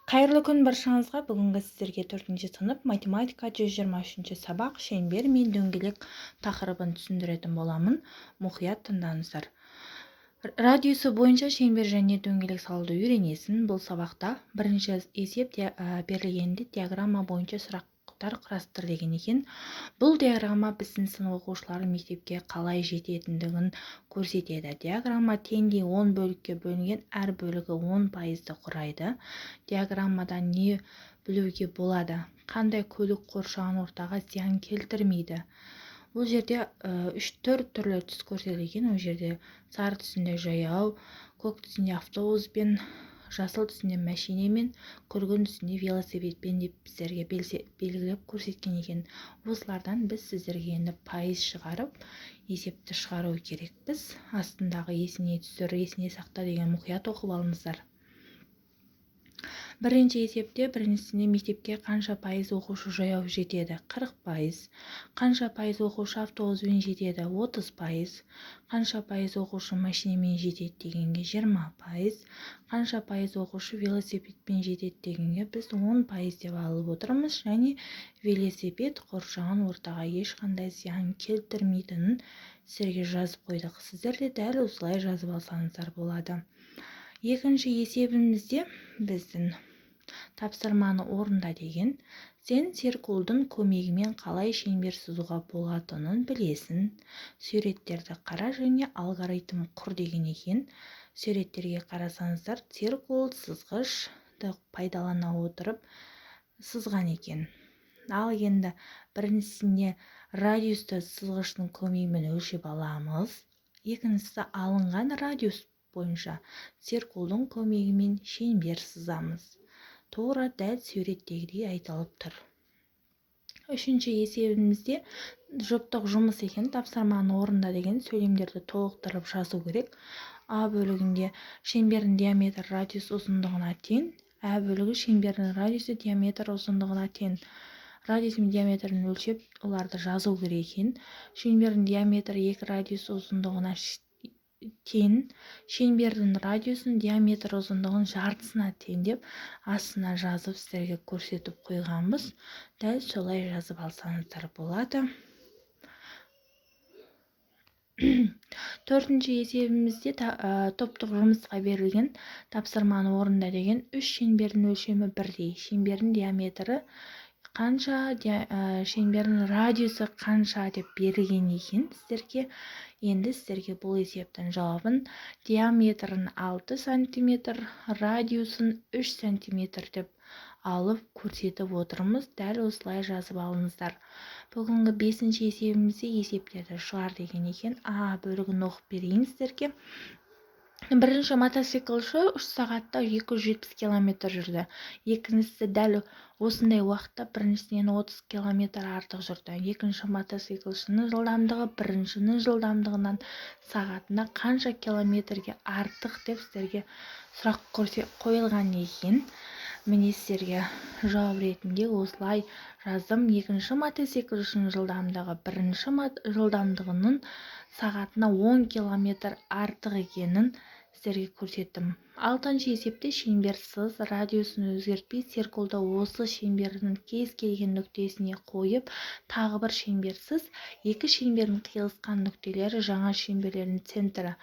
Қайырлы күн баршаңызға. Бүгінгі сіздерге 4-ші сынып математика 123-ші сабақ шеңбер мен дөңгелек тақырыбын түсіндіретін боламын. Мұқият тыңдаңыздар. Радиусы бойынша шеңбер және дөңгелек салуды үйренесің. Бұл сабақта бірінші есеп берілгенде диаграмма бойынша сұрақтар құрастыр деген екен. Бұл диаграмма біздің сынып оқушылары мектепке қалай жететіндігін көрсетеді. Диаграмма теңдей 10 бөлікке бөлінген, әр бөлігі 10%-ды құрайды. Диаграммадан не білуге болады? Қандай көлік қоршаған ортаға зиян келтірмейді? Бұл жерде 3-4 түрлі түс көрсетілген. Ол жерде сары түсінде жаяу, көк түсінде автобуспен, жасыл түсінде мәшинемен, күргін түсінде велосипедпен деп біздерге белгілеп көрсеткен екен. Осылардан біз сіздерге енді пайыз шығарып, есепті шығару керекпіз. Астындағы есіне түсір, есіне сақта деген мұқият оқып алыңыздар. Бірінші есепте біріншісіне мектепке қанша пайыз оқушы жаяу жетеді? 40%. Қанша пайыз оқушы автобуспен жетеді? 30%. Қанша пайыз оқушы машинемен жетеді дегенге 20%. Қанша пайыз оқушы велосипедпен жетеді дегенге біз 10% деп алып отырмыз. Және велосипед қоршаған ортаға ешқандай зиян келтірмейтінін сіздерге жазып қойдық. Сіздер де дәл осылай жазып алсаңыздар болады. Екінші есебімізде біздің тапсырманы орында деген, сен циркулдың көмегімен қалай шеңбер сызуға болатынын білесің. Суреттерді қара және алгоритм құр деген екен. Суреттерге қарасаңыздар, циркул сызғышты пайдалана отырып сызған екен. Ал енді біріншісіне радиусты сызғыштың көмегімен өлшеп аламыз. Екіншісі алынған радиус бойынша циркулдың көмегімен шеңбер сызамыз. Тура дәл суреттегідей айтылып тұр. Үшінші есебімізде жұптық жұмыс екен. Тапсырманы орында деген сөйлемдерді толықтырып жазу керек. А бөлігінде шеңбердің диаметр радиус ұзындығына тең. А бөлігі шеңбердің радиусы диаметр ұзындығына тең. Радиус мен диаметрін өлшеп, оларды жазу керек екен. Шеңбердің диаметрі 2 радиус ұзындығына тең, шеңбердің радиусын диаметр ұзындығын жартысына тең деп астына жазып сіздерге көрсетіп қойғанбыз. Дәл солай жазып алсаңыздар болады. Төртінші есебімізде топтық жұмысқа берілген тапсырманы орында деген 3 шеңбердің өлшемі бірдей. Шеңбердің диаметрі қанша, шеңбердің радиусы қанша деп берілген екен сіздерге. Енді сіздерге бұл есептің жауабын диаметрін 6 см, радиусын 3 см деп алып көрсетіп отырмыз. Дәл осылай жазып алыңыздар. Бүгінгі 5-ші есебімізде есептерді шығар деген екен. А бөлігін оқып берейін сіздерге. Бірінші мотоциклші 3 сағатта 270 км жүрді. Екіншісі дәл осындай уақытта біріншісінен 30 км артық жүрді. Екінші мотоциклшінің жылдамдығы біріншінің жылдамдығынан сағатына қанша километрге артық деп сіздерге сұрақ қойылған екен. Міне сіздерге жауап ретінде осылай жаздым. Екінші мотоциклшінің жылдамдығы бірінші жылдамдығының сағатына 10 км артық екенін сіздерге көрсеттім. 6-ші есепте шеңберсіз радиусын өзгертпей циркулды осы шеңбердің кез келген нүктесіне қойып, тағы бір шеңберсіз екі шеңбердің қиылысқан нүктелері жаңа шеңберлердің центрі.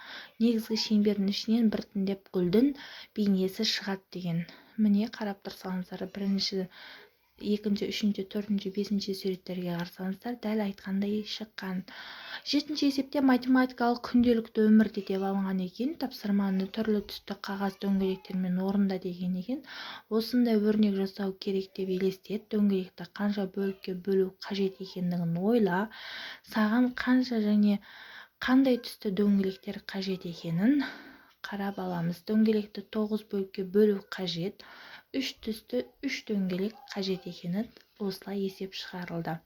Негізгі шеңбердің ішінен біртіндеп гүлдің бейнесі шығады деген. Міне қарап тұрсаңыздар, бірінші, екінші, үшінші, төртінші, бесінші суреттерге қарасаңыздар, дәл айтқандай шыққан. 7-ші есепте математикалық күнделікті өмірде деп алынған екен. Тапсырманы түрлі түсті қағаз дөңгелектермен орында деген екен. Осындай өрнек жасау керек деп елестет. Дөңгелекті қанша бөлікке бөлу қажет екендігін ойла. Саған қанша және қандай түсті дөңгелектер қажет екенін қарап аламыз. Дөңгелекті 9 бөлікке бөлу қажет. 3 түсті 3 дөңгелек қажет екені осылай есеп шығарылды.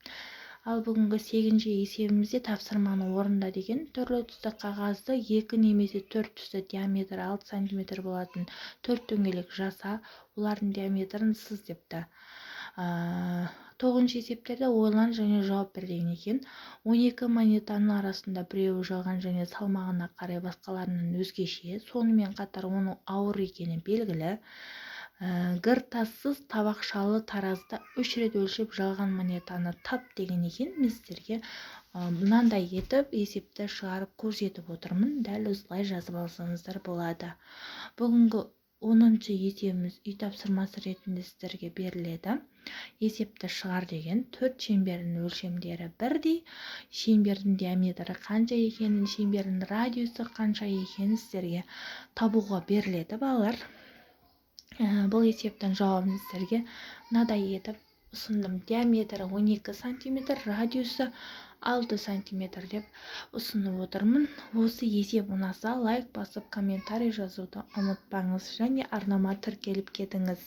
Ал бүгінгі 8-ші есебімізде тапсырманы орында деген түрлі түсті қағазды 2 немесе 4 түсті диаметрі 6 см болатын 4 дөңгелек жаса, олардың диаметрін сыз депті. 9-ші есептерде ойлан және жауап бер деген екен. 12 монетаның арасында біреуі жалған және салмағына қарай басқаларынан өзгеше, сонымен қатар оның ауыр екені белгілі. гір тассыз табақшалы таразда 3 рет өлшеп жалған монетаны тап деген екен. Мен сіздерге мынандай етіп есепті шығарып көрсетіп отырмын. Дәл осылай жазып алсаңыздар болады. Бүгінгі 10-шы есебіміз үй тапсырмасы ретінде сіздерге беріледі. Есепті шығар деген 4 шеңбердің өлшемдері бірдей, шеңбердің диаметрі қанша екенін, шеңбердің радиусы қанша екенін сіздерге табуға беріледі, балалар. Бұл есептің жауабын сіздерге мынадай етіп ұсындым. Диаметрі 12 сантиметр, радиусы 6 сантиметр деп ұсынып отырмын. Осы есеп ұнаса лайк басып комментарий жазуды ұмытпаңыз және арнама тіркеліп кетіңіз.